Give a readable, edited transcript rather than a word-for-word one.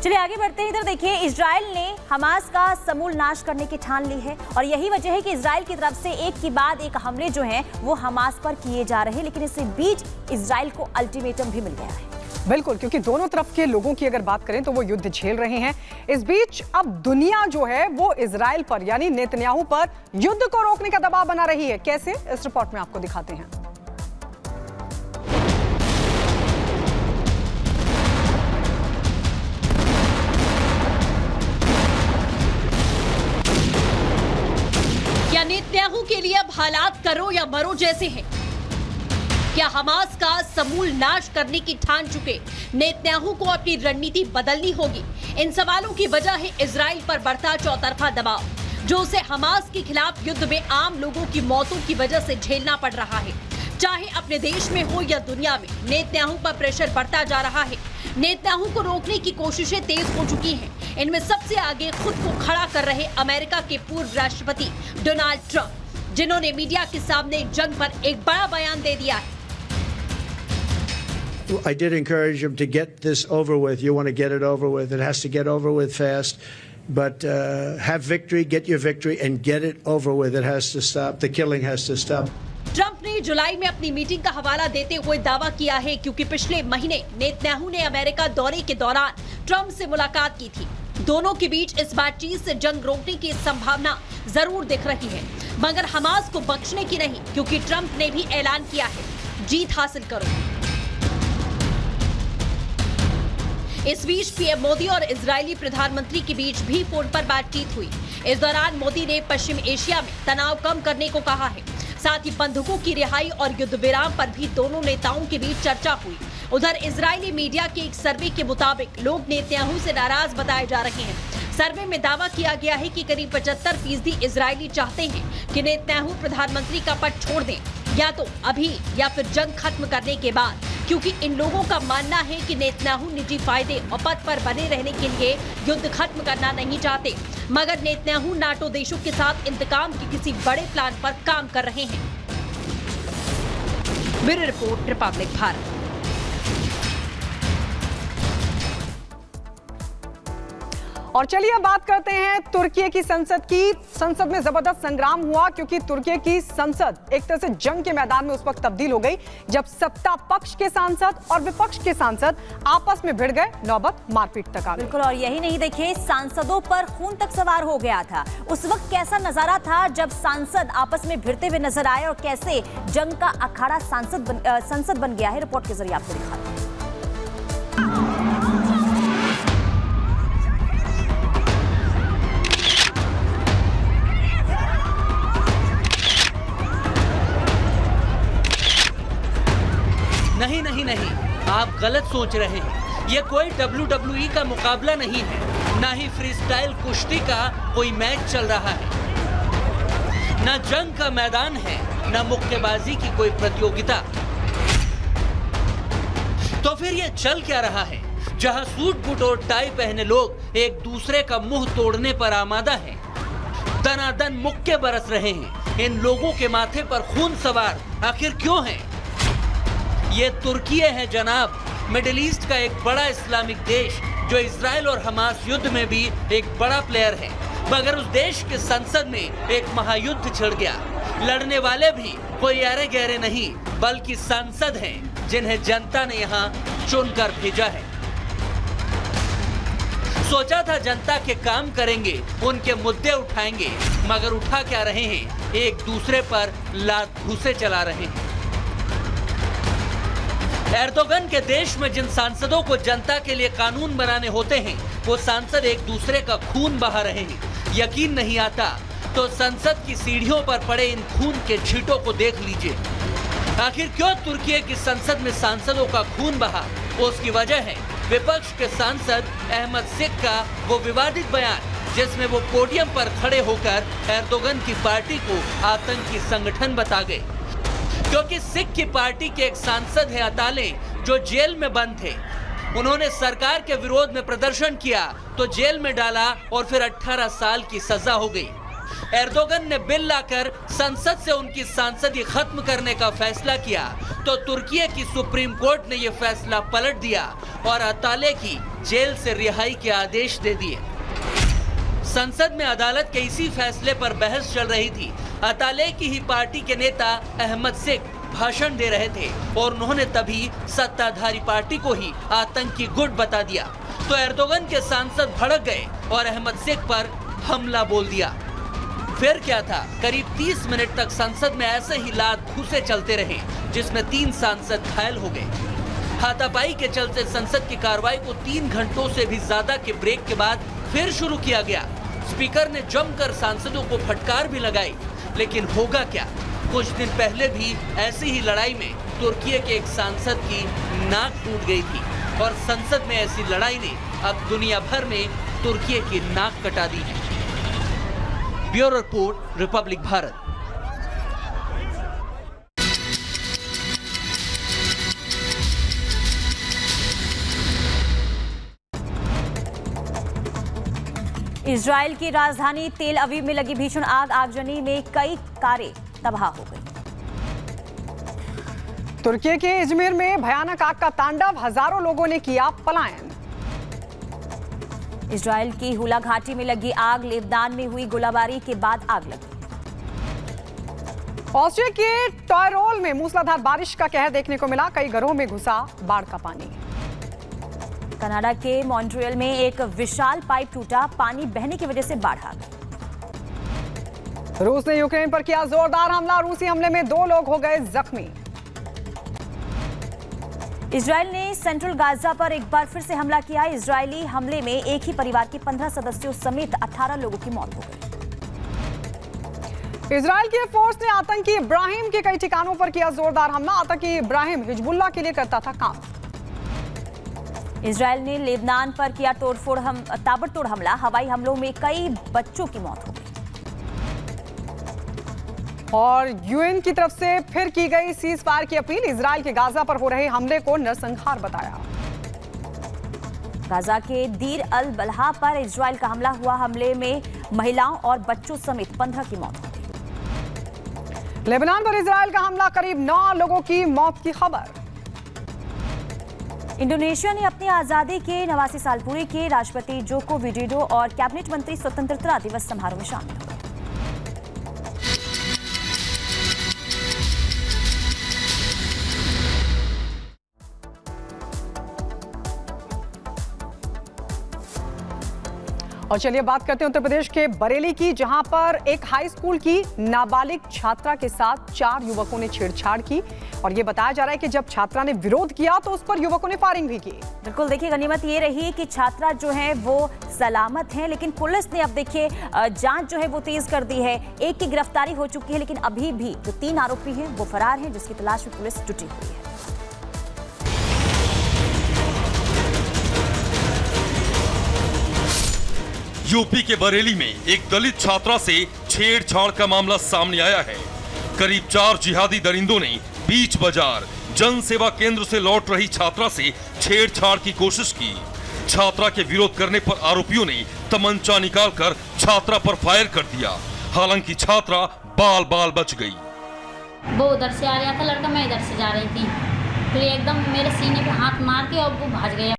चलिए आगे बढ़ते हैं। इधर देखिए, इजराइल ने हमास का समूल नाश करने की ठान ली है और यही वजह है कि इजराइल की तरफ से एक के बाद एक हमले जो हैं वो हमास पर किए जा रहे हैं। लेकिन इसके बीच इजराइल को अल्टीमेटम भी मिल गया है। बिल्कुल, क्योंकि दोनों तरफ के लोगों की अगर बात करें तो वो युद्ध झेल रहे हैं। इस बीच अब दुनिया जो है वो इजराइल पर यानी नेतन्याहू पर युद्ध को रोकने का दबाव बना रही है। कैसे, इस रिपोर्ट में आपको दिखाते हैं। क्या नेतन्याहू के लिए अब हालात करो या मरो जैसे हैं? क्या हमास का समूल नाश करने की ठान चुके नेतन्याहू को अपनी रणनीति बदलनी होगी? इन सवालों की वजह है इजराइल पर बढ़ता चौतरफा दबाव, जो उसे हमास के खिलाफ युद्ध में आम लोगों की मौतों की वजह से झेलना पड़ रहा है। चाहे अपने देश में हो या दुनिया में, नेतन्याहू पर प्रेशर बढ़ता जा रहा है। नेतन्याहू को रोकने की कोशिशें तेज हो चुकी हैं। इनमें सबसे आगे खुद को खड़ा कर रहे अमेरिका के पूर्व राष्ट्रपति डोनाल्ड ट्रंप, जिन्होंने मीडिया के सामने जंग पर एक बड़ा बयान दे दिया है। I did encourage him to get this over with. You want to get it over with. It has to get over with fast. But have victory, get your victory, and get it over with. It has to stop. The killing has to stop. Trump ने जुलाई में अपनी meeting का हवाला देते हुए दावा किया है क्योंकि पिछले महीने नेतन्याहू ने अमेरिका दौरे के दौरान ट्रंप से मुलाकात की थी। दोनों के बीच इस बातचीत से जंग रोकने की संभावना जरूर दिख रही है, मगर हमास को बख्शने की नहीं, क्योंकि ट्रंप ने भी ऐलान किया है, जीत हासिल करो। इस बीच पीएम मोदी और इजरायली प्रधानमंत्री के बीच भी फोन पर बातचीत हुई। इस दौरान मोदी ने पश्चिम एशिया में तनाव कम करने को कहा है। साथ ही बंधकों की रिहाई और युद्ध विराम पर भी दोनों नेताओं के बीच चर्चा हुई। उधर इजरायली मीडिया के एक सर्वे के मुताबिक लोग नेतन्याहू से नाराज बताए जा रहे हैं। सर्वे में दावा किया गया है कि करीब 75% इजरायली चाहते हैं कि नेतन्याहू प्रधानमंत्री का पद छोड़ दें, या तो अभी या फिर जंग खत्म करने के बाद, क्योंकि इन लोगों का मानना है कि नेतन्याहू निजी फायदे और पद पर बने रहने के लिए युद्ध खत्म करना नहीं चाहते, मगर नेतन्याहू नाटो देशों के साथ इंतकाम के किसी बड़े प्लान पर काम कर रहे हैं। Bureau report, Republic Bharat. और चलिए अब बात करते हैं तुर्की की संसद की। संसद में जबरदस्त संग्राम हुआ क्योंकि तुर्की की संसद एक तरह से जंग के मैदान में उस वक्त तब्दील हो गई जब सत्ता पक्ष के सांसद और विपक्ष के सांसद आपस में भिड़ गए, नौबत मारपीट तक आ गई। बिल्कुल, और यही नहीं, देखिए सांसदों पर खून तक सवार हो गया था। उस वक्त कैसा नजारा था जब सांसद आपस में भिड़ते हुए नजर आए और कैसे जंग का अखाड़ा संसद बन गया है, रिपोर्ट के जरिए आपको दिखाते हैं। नहीं, आप गलत सोच रहे हैं। ये कोई WWE का मुकाबला नहीं है, ना ही फ्रीस्टाइल कुश्ती का कोई मैच चल रहा है, ना जंग का मैदान है, ना मुक्केबाजी की कोई प्रतियोगिता। तो फिर ये चल क्या रहा है, जहां सूट बूट और टाई पहने लोग एक दूसरे का मुंह तोड़ने पर आमादा हैं, दनादन मुक्के बरस रहे हैं। इन लोगों के माथे पर खून सवार आखिर क्यों है? ये तुर्की है जनाब, मिडिल ईस्ट का एक बड़ा इस्लामिक देश जो इजराइल और हमास युद्ध में भी एक बड़ा प्लेयर है। मगर उस देश के संसद में एक महायुद्ध छिड़ गया। लड़ने वाले भी कोई अरे गहरे नहीं, बल्कि सांसद हैं जिन्हें जनता ने यहाँ चुनकर भेजा है। सोचा था जनता के काम करेंगे, उनके मुद्दे उठाएंगे, मगर उठा क्या रहे हैं, एक दूसरे पर लात घूंसे चला रहे हैं। एर्दोगन के देश में जिन सांसदों को जनता के लिए कानून बनाने होते हैं, वो सांसद एक दूसरे का खून बहा रहे हैं। यकीन नहीं आता तो संसद की सीढ़ियों पर पड़े इन खून के छींटों को देख लीजिए। आखिर क्यों तुर्की की संसद में सांसदों का खून बहा? उसकी वजह है विपक्ष के सांसद अहमद सिक का वो विवादित बयान, जिसमें वो पोडियम पर खड़े होकर एर्दोगन की पार्टी को आतंकी संगठन बता गए। क्योंकि सिख की पार्टी के एक सांसद हैं अताले, जो जेल में बंद थे। उन्होंने सरकार के विरोध में प्रदर्शन किया तो जेल में डाला और फिर 18 साल की सजा हो गई। एर्दोगन ने बिल लाकर संसद से उनकी सांसदी खत्म करने का फैसला किया तो तुर्की की सुप्रीम कोर्ट ने यह फैसला पलट दिया और अताले की जेल से रिहाई के आदेश दे दिए। संसद में अदालत के इसी फैसले पर बहस चल रही थी। अताले की ही पार्टी के नेता अहमद शेख भाषण दे रहे थे और उन्होंने तभी सत्ताधारी पार्टी को ही आतंकी गुट बता दिया तो एर्दोगन के सांसद भड़क गए और अहमद शेख पर हमला बोल दिया। फिर क्या था, करीब 30 मिनट तक संसद में ऐसे ही लात घूंसे चलते रहे जिसमें 3 सांसद घायल हो गए। हाथापाई के चलते संसद की कार्रवाई को 3 घंटों से भी ज्यादा के ब्रेक के बाद फिर शुरू किया गया। स्पीकर ने जमकर सांसदों को फटकार भी लगाई, लेकिन होगा क्या, कुछ दिन पहले भी ऐसी ही लड़ाई में तुर्की के एक सांसद की नाक टूट गई थी और संसद में ऐसी लड़ाई ने अब दुनिया भर में तुर्की की नाक कटा दी है। Bureau report, Republic Bharat. Israel की राजधानी तेल अवीव में लगी भीषण आगजनी में कई कारें तबाह हो गई। तुर्की के इजमिर में भयानक आग का तांडव, हजारों लोगों ने किया पलायन। इजराइल की हुला घाटी में लगी आग, लेबनान में हुई गोलाबारी के बाद आग लगी। ऑस्ट्रिया के टॉयरोल में मूसलाधार बारिश का कहर देखने को मिला, कई घरों में घुसा बाढ़ का पानी। कनाडा के मॉन्ट्रियल में एक विशाल पाइप टूटा, पानी बहने की वजह से बाढ़ आ गई। रूस ने यूक्रेन पर किया जोरदार हमला, रूसी हमले में 2 लोग हो गए जख्मी। इजराइल ने सेंट्रल गाजा पर एक बार फिर से हमला किया। इजरायली हमले में एक ही परिवार के 15 सदस्यों समेत 18 लोगों की मौत हो गई। इजराइल की फोर्स ने आतंकी इब्राहिम के कई ठिकानों पर किया जोरदार हमला। आतंकी इब्राहिम हिजबुल्लाह के लिए करता था काम। इजराइल ने लेबनान पर किया ताबड़तोड़ हमला, हवाई हमलों में कई बच्चों की मौत हो गई। और यूएन की तरफ से फिर की गई सीज फायर की अपील, इजराइल के गाजा पर हो रहे हमले को नरसंहार बताया। गाजा के दीर अल बलहा पर इजराइल का हमला हुआ, हमले में महिलाओं और बच्चों समेत 15 की मौत हो गई। लेबनान पर इजराइल का हमला, करीब 9 लोगों की मौत की खबर। इंडोनेशिया ने अपनी आजादी के 89 साल पूरे किए। राष्ट्रपति जोको विडोडो और कैबिनेट मंत्री स्वतंत्रता दिवस समारोह में शामिल हुए। और चलिए बात करते हैं उत्तर प्रदेश के बरेली की, जहां पर एक हाई स्कूल की नाबालिग छात्रा के साथ 4 युवकों ने छेड़छाड़ की और ये बताया जा रहा है कि जब छात्रा ने विरोध किया तो उस पर युवकों ने फायरिंग भी की। बिल्कुल, देखिए गनीमत ये रही कि छात्रा जो है वो सलामत है, लेकिन पुलिस ने अब देखिए जांच जो है वो तेज कर दी है। एक की गिरफ्तारी हो चुकी है, लेकिन अभी भी जो 3 आरोपी हैं वो फरार हैं, जिसकी तलाश में पुलिस जुटी हुई है। यूपी के बरेली में एक दलित छात्रा से छेड़छाड़ का मामला सामने आया है। करीब 4 जिहादी दरिंदों ने बीच बाजार जन सेवा केंद्र से लौट रही छात्रा से छेड़छाड़ की कोशिश की। छात्रा के विरोध करने पर आरोपियों ने तमंचा निकालकर छात्रा पर फायर कर दिया। हालांकि छात्रा बाल बाल बच गई। वो उधर से आ रहा था लड़का, मैं इधर से जा रही थी, फिर एकदम मेरे सीने पे हाथ मार के और वो भाग गया।